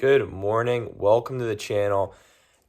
Good morning. Welcome to the channel.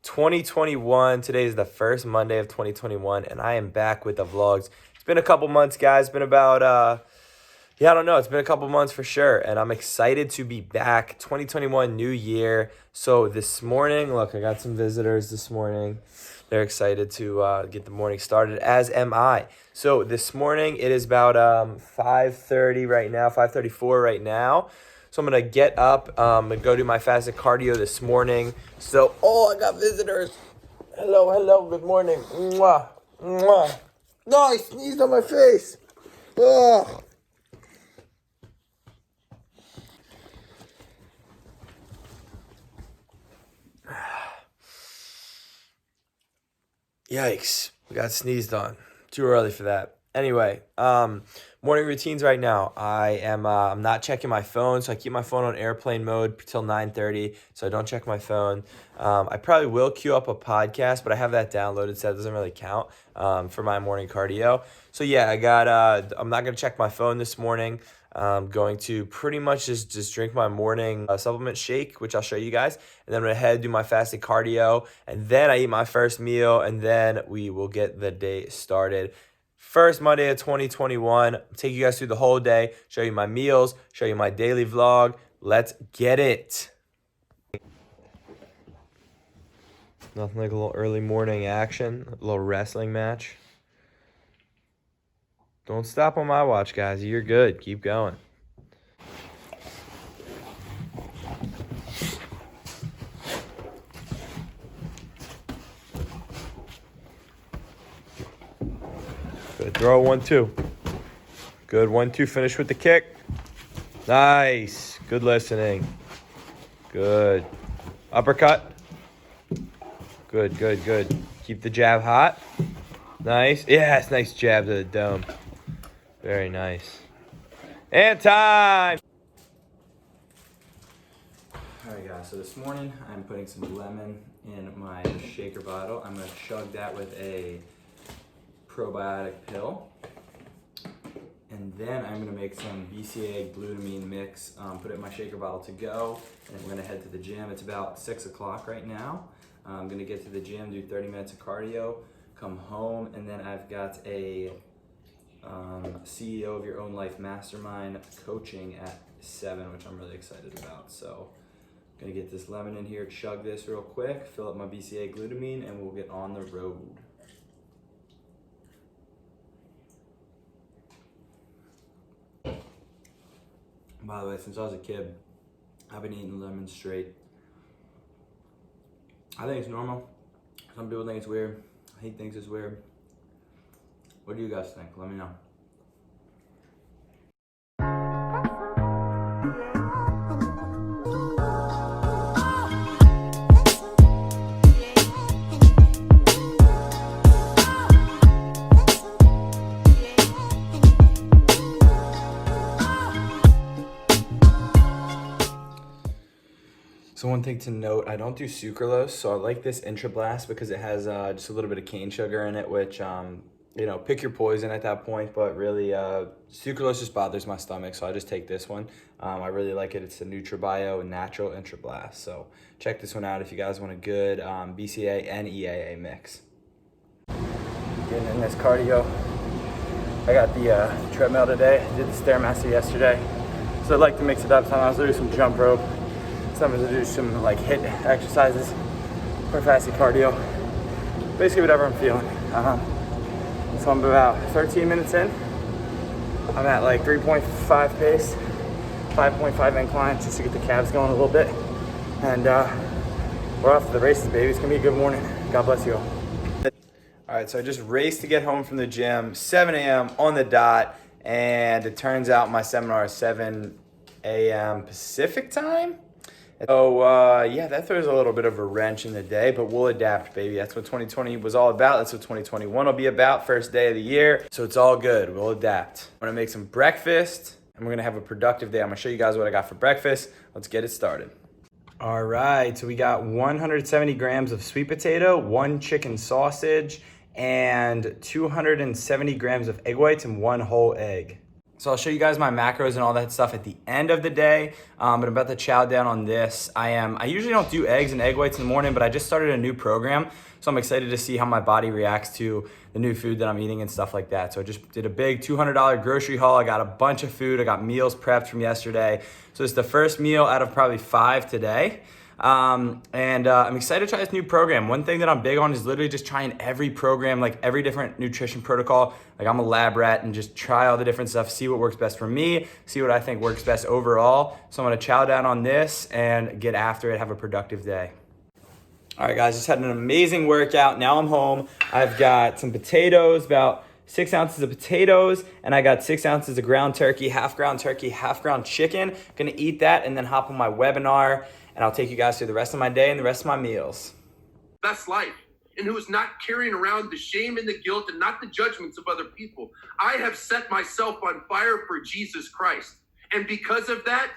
2021. Today is the first Monday of 2021, and I am back with the vlogs. It's been a couple months, guys. It's been about, I don't know. It's been a couple months for sure, and I'm excited to be back. 2021, new year. So this morning, look, I got some visitors this morning. They're excited to get the morning started, as am I. So this morning, it is about 5:30 right now, 5:34 right now. So I'm going to get up and go do my fasted cardio this morning. So, I got visitors. Hello, good morning. Mwah, mwah. No, I sneezed on my face. Ugh. Yikes, we got sneezed on. Too early for that. Anyway, morning routines right now. I'm not checking my phone, so I keep my phone on airplane mode till 9:30, so I don't check my phone. I probably will queue up a podcast, but I have that downloaded, so that doesn't really count for my morning cardio. So yeah, I'm not gonna check my phone this morning. I'm going to pretty much just drink my morning supplement shake, which I'll show you guys. And then I'm going to head do my fasted cardio. And then I eat my first meal. And then we will get the day started. First Monday of 2021. Take you guys through the whole day. Show you my meals. Show you my daily vlog. Let's get it. Nothing like a little early morning action. A little wrestling match. Don't stop on my watch, guys. You're good. Keep going. Good. Throw 1-2. Good. 1-2. Finish with the kick. Nice. Good listening. Good. Uppercut. Good. Keep the jab hot. Nice. Yes, nice jab to the dome. Very nice. And time! Alright guys, so this morning I'm putting some lemon in my shaker bottle. I'm going to chug that with a probiotic pill. And then I'm going to make some BCAA glutamine mix, put it in my shaker bottle to go. And we're going to head to the gym. It's about 6 o'clock right now. I'm going to get to the gym, do 30 minutes of cardio, come home, and then I've got a CEO of Your Own Life Mastermind coaching at 7, which I'm really excited about. So I'm gonna get this lemon in here, chug this real quick, fill up my BCAA glutamine, and we'll get on the road. By the way, since I was a kid, I've been eating lemon straight. I think it's normal. Some people think it's weird. He thinks it's weird. What do you guys think? Let me know. So one thing to note, I don't do sucralose, so I like this Intra Blast because it has just a little bit of cane sugar in it, which, pick your poison at that point, but really sucralose just bothers my stomach, so I just take this one. I really like it. It's a NutriBio Natural Intra Blast, so check this one out if you guys want a good BCA and EAA mix. Getting in this cardio. I got the treadmill today, I did the Stairmaster yesterday, so I'd like to mix it up. Sometimes I'll do some jump rope. Sometimes I do some HIIT exercises for fasted cardio. Basically whatever I'm feeling. So I'm about 13 minutes in. I'm at 3.5 pace, 5.5 incline, just to get the calves going a little bit. And we're off to the races, baby. It's gonna be a good morning. God bless you all. All right, so I just raced to get home from the gym, 7 a.m. on the dot, and it turns out my seminar is 7 a.m. Pacific time. So, that throws a little bit of a wrench in the day, but we'll adapt, baby. That's what 2020 was all about. That's what 2021 will be about, first day of the year. So it's all good. We'll adapt. I'm going to make some breakfast, and we're going to have a productive day. I'm going to show you guys what I got for breakfast. Let's get it started. All right, so we got 170 grams of sweet potato, 1 chicken sausage, and 270 grams of egg whites and 1 whole egg. So I'll show you guys my macros and all that stuff at the end of the day, but I'm about to chow down on this. I usually don't do eggs and egg whites in the morning, but I just started a new program, so I'm excited to see how my body reacts to the new food that I'm eating and stuff like that. So I just did a big $200 grocery haul. I got a bunch of food. I got meals prepped from yesterday. So it's the first meal out of probably 5 today. I'm excited to try this new program. One thing that I'm big on is literally just trying every program, like every different nutrition protocol. Like I'm a lab rat and just try all the different stuff, see what works best for me, see what I think works best overall. So I'm gonna chow down on this and get after it, have a productive day. All right, guys, just had an amazing workout. Now I'm home. I've got some potatoes, about 6 ounces of potatoes, and I got 6 ounces of ground turkey, half ground chicken. Gonna eat that and then hop on my webinar, and I'll take you guys through the rest of my day and the rest of my meals. Best life, and who is not carrying around the shame and the guilt and not the judgments of other people. I have set myself on fire for Jesus Christ. And because of that,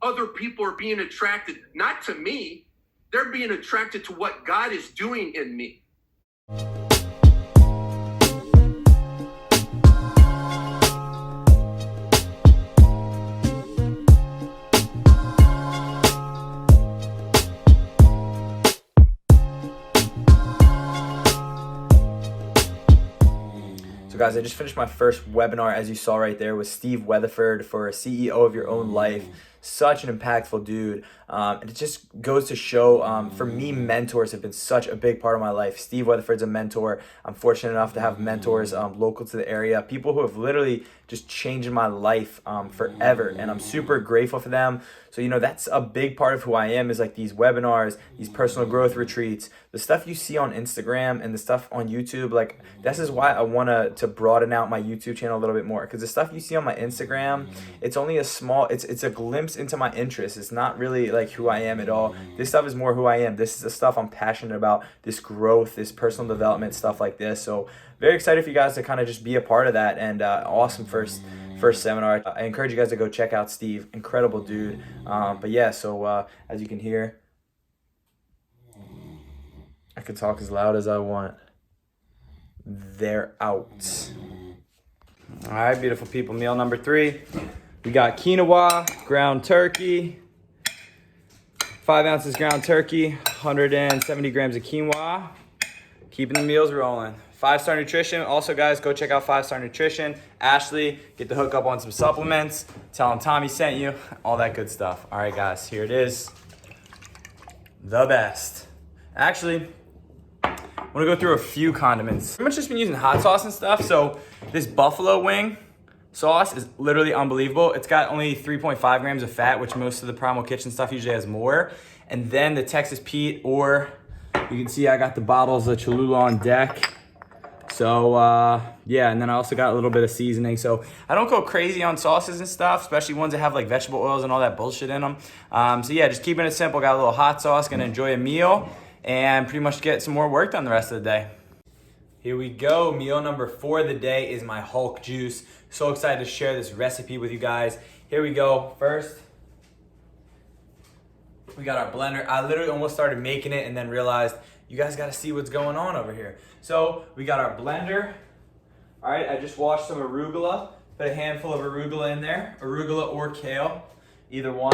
other people are being attracted, not to me, they're being attracted to what God is doing in me. Guys, I just finished my first webinar, as you saw right there, with Steve Weatherford for CEO of Your Own Life. Such an impactful dude. And it just goes to show, for me, mentors have been such a big part of my life. Steve Weatherford's a mentor. I'm fortunate enough to have mentors local to the area, people who have literally just changed my life forever. And I'm super grateful for them. So, that's a big part of who I am, is like these webinars, these personal growth retreats, the stuff you see on Instagram and the stuff on YouTube. Like, this is why I want to broaden out my YouTube channel a little bit more, because the stuff you see on my Instagram, it's only it's a glimpse into my interests. It's not really like who I am at all. This stuff is more who I am. This is the stuff I'm passionate about, this growth, this personal development, stuff like this. So very excited for you guys to kind of just be a part of that, and awesome first seminar. I encourage you guys to go check out Steve. Incredible dude. But yeah, so as you can hear, I can talk as loud as I want. They're out. All right, beautiful people. Meal number 3. We got quinoa, ground turkey, 5 ounces ground turkey, 170 grams of quinoa. Keeping the meals rolling. 5-Star Nutrition. Also, guys, go check out 5-Star Nutrition. Ashley, get the hook up on some supplements. Tell them Tommie sent you. All that good stuff. All right, guys, here it is. The best. Actually, I'm gonna go through a few condiments. Pretty much just been using hot sauce and stuff. So this buffalo wing sauce is literally unbelievable. It's got only 3.5 grams of fat, which most of the Primal Kitchen stuff usually has more. And then the Texas Pete, or you can see I got the bottles of Cholula on deck. So yeah, and then I also got a little bit of seasoning. So I don't go crazy on sauces and stuff, especially ones that have like vegetable oils and all that bullshit in them. So yeah, just keeping it simple. Got a little hot sauce, gonna enjoy a meal and pretty much get some more work done the rest of the day. Here we go. Meal number 4 of the day is my Hulk juice. So excited to share this recipe with you guys. Here we go. First, we got our blender. I literally almost started making it and then realized you guys got to see what's going on over here. So we got our blender. All right, I just washed some arugula. Put a handful of arugula in there. Arugula or kale, either one.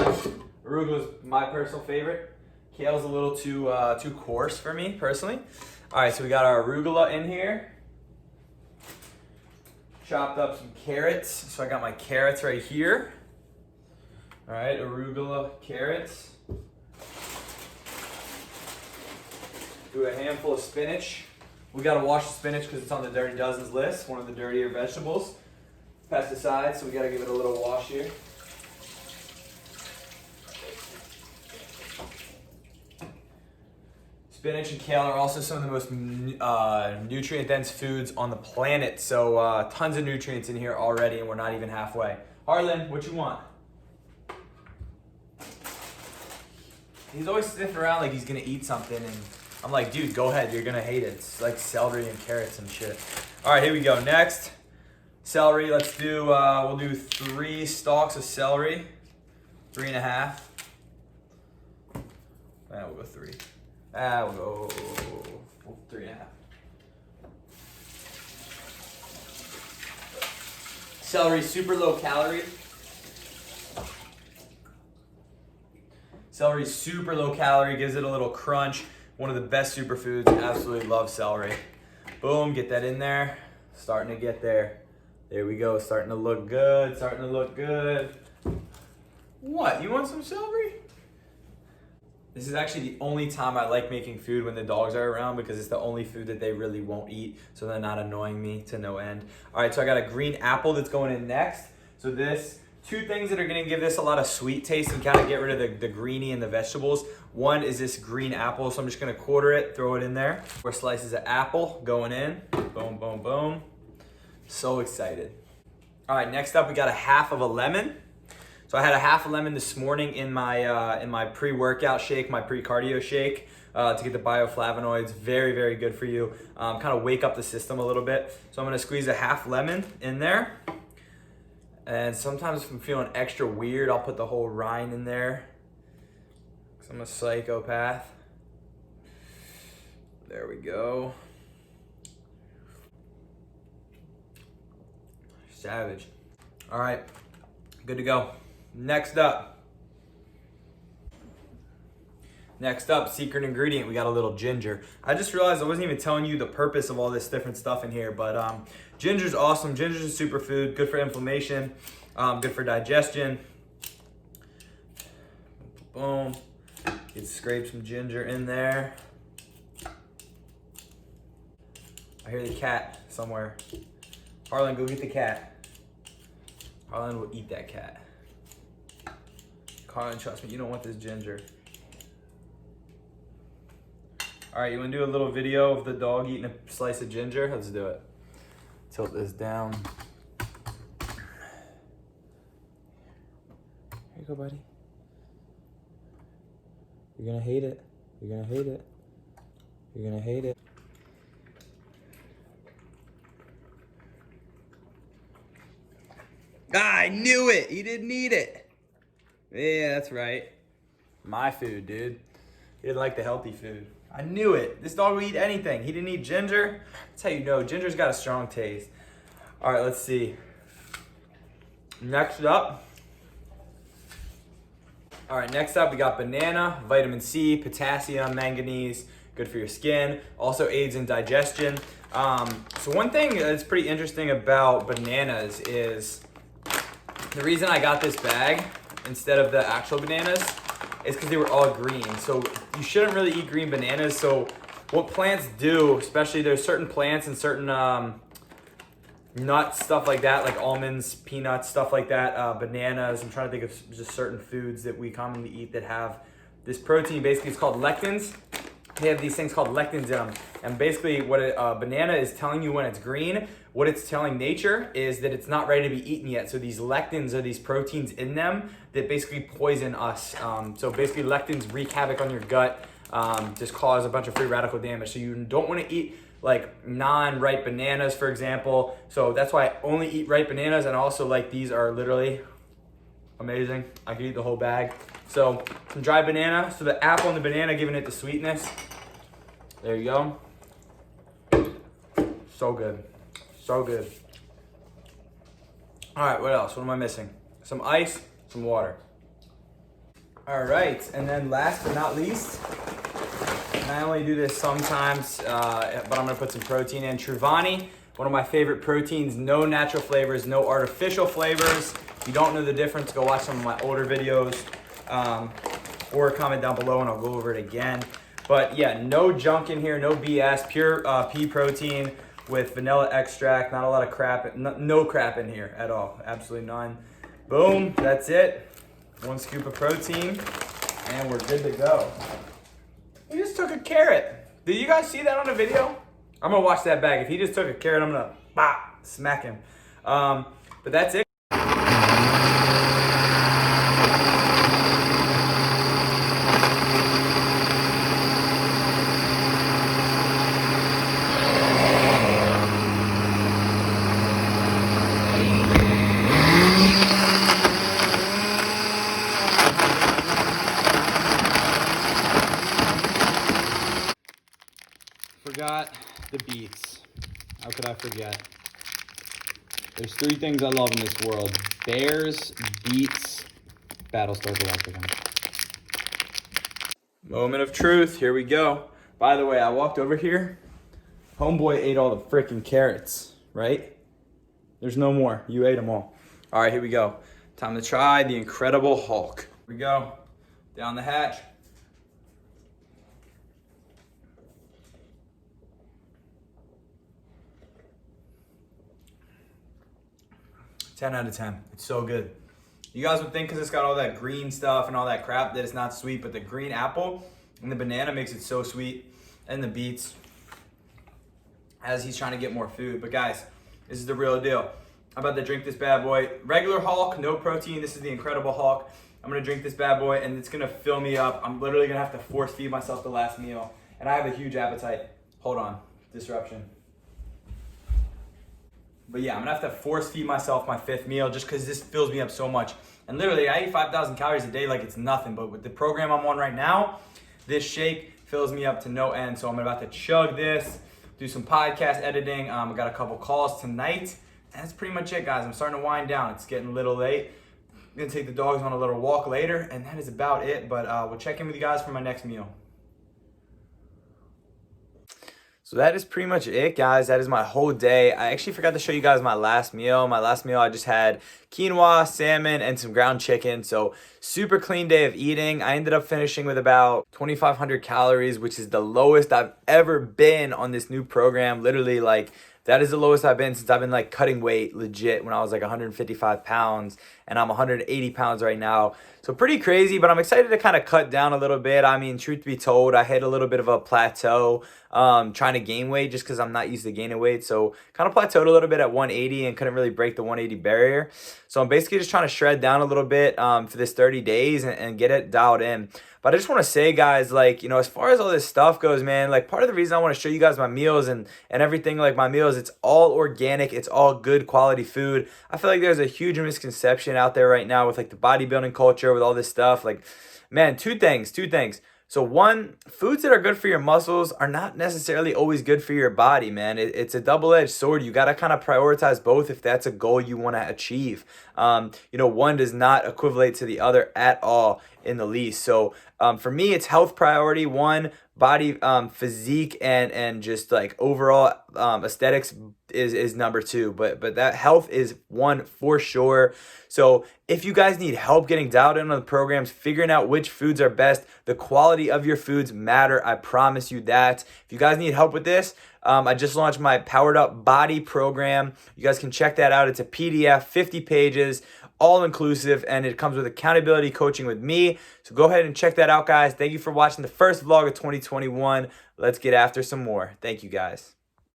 Arugula is my personal favorite. Kale's a little too coarse for me personally. All right, so we got our arugula in here. Chopped up some carrots. So I got my carrots right here. All right, arugula, carrots. Do a handful of spinach. We gotta wash the spinach because it's on the Dirty Dozens list, one of the dirtier vegetables. Pesticides, so we gotta give it a little wash here. Spinach and kale are also some of the most nutrient-dense foods on the planet. So tons of nutrients in here already, and we're not even halfway. Harlan, what you want? He's always sniffing around like he's gonna eat something, and I'm like, dude, go ahead, you're gonna hate it. It's like celery and carrots and shit. All right, here we go. Next, celery. Let's do, we'll do 3 stalks of celery. 3.5. We'll go 3. We'll go 3.5. Celery, super low calorie. Celery, super low calorie, gives it a little crunch. One of the best superfoods. Absolutely love celery. Boom, get that in there. Starting to get there. There we go. Starting to look good. Starting to look good. What? You want some celery? This is actually the only time I like making food when the dogs are around because it's the only food that they really won't eat, so they're not annoying me to no end. All right, so I got a green apple that's going in next. So this, two things that are gonna give this a lot of sweet taste and kind of get rid of the greeny and the vegetables. One is this green apple, so I'm just gonna quarter it, throw it in there. 4 slices of apple going in. Boom, boom, boom. So excited. All right, next up we got a half of a lemon. So I had a half a lemon this morning in my pre-workout shake, my pre-cardio shake, to get the bioflavonoids. Very, very good for you. Kind of wake up the system a little bit. So I'm gonna squeeze a half lemon in there. And sometimes if I'm feeling extra weird, I'll put the whole rind in there. 'Cause I'm a psychopath. There we go. Savage. All right, good to go. Next up, secret ingredient, we got a little ginger. I just realized I wasn't even telling you the purpose of all this different stuff in here, but ginger's awesome. Ginger's a superfood, good for inflammation, good for digestion. Boom. You can scrape some ginger in there. I hear the cat somewhere. Harlan, go get the cat. Harlan will eat that cat. Harlan, trust me, you don't want this ginger. All right, you wanna do a little video of the dog eating a slice of ginger? Let's do it. Tilt this down. Here you go, buddy. You're gonna hate it. You're gonna hate it. You're gonna hate it. Ah, I knew it. He didn't eat it. Yeah, that's right. My food, dude. He didn't like the healthy food. I knew it. This dog will eat anything. He didn't eat ginger. That's how you know. Ginger's got a strong taste. All right, let's see. Next up. All right, next up we got banana, vitamin C, potassium, manganese, good for your skin. Also aids in digestion. So one thing that's pretty interesting about bananas is the reason I got this bag instead of the actual bananas is because they were all green. So you shouldn't really eat green bananas. So what plants do, especially there's certain plants and certain nuts, stuff like that, like almonds, peanuts, stuff like that, bananas. I'm trying to think of just certain foods that we commonly eat that have this protein. Basically, it's called lectins. They have these things called lectins in them. And basically what a banana is telling you when it's green, what it's telling nature is that it's not ready to be eaten yet. So these lectins are these proteins in them that basically poison us. So basically lectins wreak havoc on your gut, just cause a bunch of free radical damage. So you don't want to eat like non-ripe bananas, for example. So that's why I only eat ripe bananas, and also like these are literally amazing. I could eat the whole bag. So some dry banana. So the apple and the banana giving it the sweetness. There you go. So good. So good. All right, what else? What am I missing? Some ice, some water. All right, and then last but not least, and I only do this sometimes, but I'm gonna put some protein in. Truvani, one of my favorite proteins, no natural flavors, no artificial flavors. If you don't know the difference, go watch some of my older videos, or comment down below and I'll go over it again. But yeah, no junk in here, no BS, pure pea protein with vanilla extract, not a lot of crap, no crap in here at all, absolutely none. Boom, that's it. 1 scoop of protein, and we're good to go. He just took a carrot. Did you guys see that on the video? I'm gonna watch that back. If he just took a carrot, I'm gonna smack him. But that's it. Forgot the beets. How could I forget? There's three things I love in this world: bears, beets, Battlestar Galactica. Moment of truth. Here we go. By the way, I walked over here. Homeboy ate all the freaking carrots, right? There's no more. You ate them all. All right, here we go. Time to try the Incredible Hulk. Here we go. Down the hatch. Ten out of 10. It's so good. You guys would think because it's got all that green stuff and all that crap that it's not sweet, but the green apple and the banana makes it so sweet, and the beets as he's trying to get more food. But guys, this is the real deal. I'm about to drink this bad boy. Regular Hulk, no protein. This is the Incredible Hulk. I'm gonna drink this bad boy and it's gonna fill me up. I'm literally gonna have to force feed myself the last meal. And I have a huge appetite. Hold on, disruption. But yeah, I'm gonna have to force feed myself my 5th meal just because this fills me up so much. And literally, I eat 5,000 calories a day like it's nothing. But with the program I'm on right now, this shake fills me up to no end. So I'm about to chug this, do some podcast editing. I got a couple calls tonight. And that's pretty much it, guys. I'm starting to wind down. It's getting a little late. I'm gonna take the dogs on a little walk later, and that is about it. But we'll check in with you guys for my next meal. So that is pretty much it, guys. That is my whole day. I actually forgot to show you guys my last meal. My last meal, I just had quinoa, salmon, and some ground chicken. So super clean day of eating. I ended up finishing with about 2,500 calories, which is the lowest I've ever been on this new program. Literally, like, that is the lowest I've been since I've been like cutting weight legit when I was like 155 pounds, and I'm 180 pounds right now. So pretty crazy, but I'm excited to kind of cut down a little bit. I mean, truth be told, I hit a little bit of a plateau trying to gain weight just because I'm not used to gaining weight. So kind of plateaued a little bit at 180 and couldn't really break the 180 barrier. So I'm basically just trying to shred down a little bit for this 30 days and get it dialed in. But I just want to say, guys, like, you know, as far as all this stuff goes, man, like, part of the reason I want to show you guys my meals and everything, like my meals, it's all organic. It's all good quality food. I feel like there's a huge misconception out there right now with like the bodybuilding culture, with all this stuff. Like, man, two things. So one, foods that are good for your muscles are not necessarily always good for your body, man. It's a double-edged sword. You got to kind of prioritize both if that's a goal you want to achieve. You know, one does not equivalent to the other at all in the least. So for me, it's health priority one, body physique and just like overall aesthetics is number two, but that health is one for sure. So if you guys need help getting dialed in on the programs, figuring out which foods are best, the quality of your foods matter. I promise you that. If you guys need help with this, I just launched my Powered Up Body program. You guys can check that out. It's a PDF, 50 pages, all inclusive, and it comes with accountability coaching with me. So go ahead and check that out, guys. Thank you for watching the first vlog of 2021. Let's get after some more. Thank you, guys.